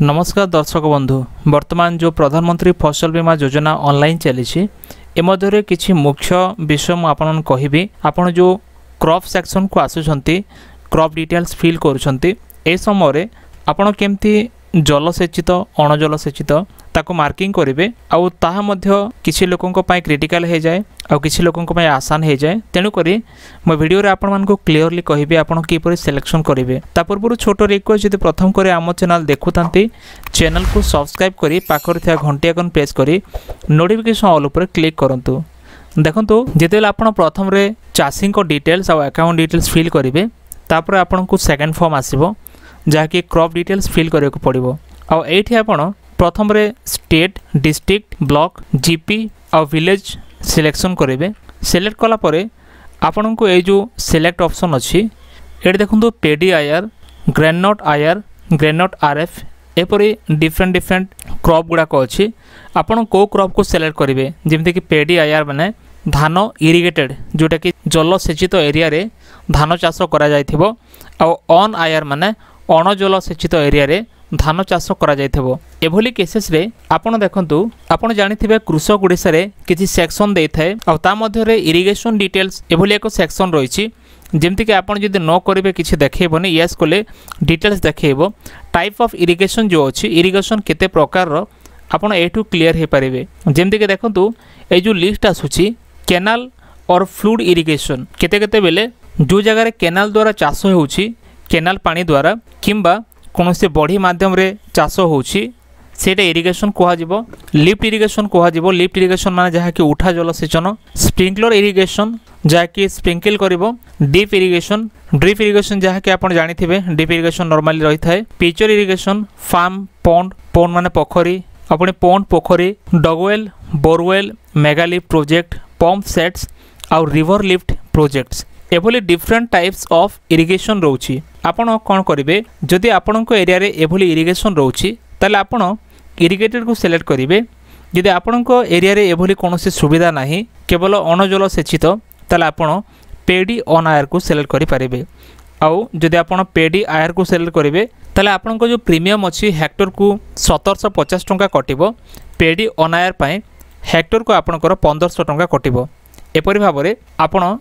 नमस्कार दर्शक बंधु वर्तमान जो प्रधानमंत्री फसल बीमा योजना ऑनलाइन चली एमध्य किसी मुख्य विषय मुझे कहबी आपण जो क्रॉप सेक्शन को आसुंच क्रॉप डिटेल्स फिल करुँच समय आपण केमती जलसेचित अणजलसेचित ताको मार्किंग करेंगे आउ ताहा मध्य किसी लोकों क्रिटिकल हो जाए आउ किसी लोकों आसान हो जाए तेणुक मो वीडियो रे आपण मानको क्लियरली कहबी आपण किपर सिलेक्शन करेंगे ता पूर्व छोट रिक्वेस्ट जब प्रथम करे आम चैनल देखुंते चैनल को सब्सक्राइब करी पाखर थिया घंटी आइकन प्रेस करी नोटिफिकेशन ऑल उपर क्लिक करंतु। देखंतु जेतेले आपण प्रथम रे चाषी को डिटेल्स आउ अकाउंट डिटेल्स फिल करेंगे तापर आपण को सेकंड फॉर्म आसीबो जहाँकि क्रॉप डिटेल्स फिल करने को पड़ो आउ एठी आपण प्रथम रे स्टेट डिस्ट्रिक्ट ब्लॉक जीपी आउ विलेज सिलेक्शन करेंगे। सिलेक्ट कला परे आपण को ये जो सिलेक्ट ऑप्शन अच्छी ये देखो पेडी आईआर ग्रेनट आईआर ग्रेनट आरएफ एपरी डिफरेंट क्रॉप गुड़ाक अच्छी आपण को क्रॉप को सिलेक्ट करेंगे जमीक पेडी आईआर माने धान इरिगेटेड जोटा कि जलसेचित एरिया रे धान चाष करा जायथिबो आउ ऑन आईआर माने अण जलसेचित एरिया रे धान चाष करा जायथिबो। एभली केसेस रे आपण देखंतु आपण जानिथिबे कृषक ओडिसा रे किछि सेक्शन देइ थाए आ ता मध्य रे इरिगेशन डिटेल्स एभली एक सेक्शन रहिछि जेमति कि आपण जदि न करिवे किछि देखेबोनी यस कोले डिटेल्स देखेबो टाइप ऑफ इरिगेशन जो अछि इरिगेशन केते प्रकार रो आपण एठू क्लियर हे परिबे जेमति कि देखंतु ए जो लिस्ट आसुछि केनाल और फ्लूड इरिगेशन केते केते बेले जो जगह रे केनाल द्वारा चाष होउछि केनाल पानी द्वारा किंबा कौन से बढ़ी मध्यम रे चाष होउछि सेटा इरिगेशन कहुब लिफ्ट इरिगेशन कहुब लिफ्ट इरिगेशन माने जहाँ कि उठा जलसेचन स्प्रिंकलर इरिगेशन जहाँ कि स्प्रिंकल करिवो डीप इरिगेशन ड्रिप इरिगेशन जहाँ कि आपण जानिथिबे डीप इरिगेशन नॉर्मली रही थाए pitcher irrigation farm pond pond माने पोखरी अपने पॉन्ड पोखरी dug well borewell mega lift project pump sets और रिवर लिफ्ट प्रोजेक्ट्स एभली डिफरेंट टाइप्स ऑफ इरिगेशन रोची आपण कौन करेंगे जदि आपण एरिया रे एभली इरिगेशन रोची ताले आपण इरिगेटेड को सिलेक्ट करेंगे जदि आपण एरिया रे एभली कौन सुविधा नहीं केवल अणजल सेचित ताले आपण पेडी ऑन आयर को सिलेक्ट करि पारिबे आउ जदि आपण पेडी आयर को सिलेक्ट करेंगे ताले आपण जो प्रीमियम अच्छी हेक्टर को 1750 टंका कटिबो पेडी ऑन आयर पाए हेक्टर को आपणकर 1500 टंका कटिबो एपरि भाबरे आपण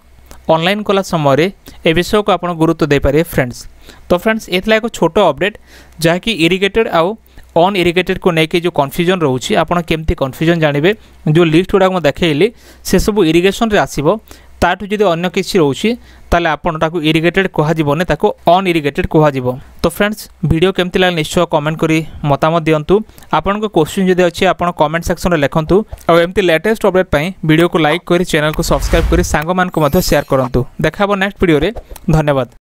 ऑनलाइन कला समय ए विषय को आप गुरुत्व दे पारे फ्रेंड्स। तो फ्रेंड्स एथला एक छोट अपडेट जहाँकि इरिगेटेड आउ अन इरिगेटेड को लेकिन जो कन्फ्यूजन रोचे आपड़ केमती कन्फ्यूजन जानवे जो लिस्ट गुड़ाक देखली से सब इरिगेशन रे आसीबो ताठू जदि अन्य किसी रोचे ताले आपण ताकू इरिगेटेड कहजिबोनी ताकू अन इरिगेटेड कहजिबो। तो फ्रेंड्स वीडियो केमती लागला निश्चय कमेंट करी मतामत दियंतु आपन को क्वेश्चन जदि अछि आपण कमेंट सेक्शन रे लिखंतु और एमती लेटेस्ट अपडेट पई वीडियो को लाइक करी चैनल को सब्सक्राइब करी सांग मान को मध्य शेयर करंतु। देखाबो नेक्स्ट वीडियो रे। धन्यवाद।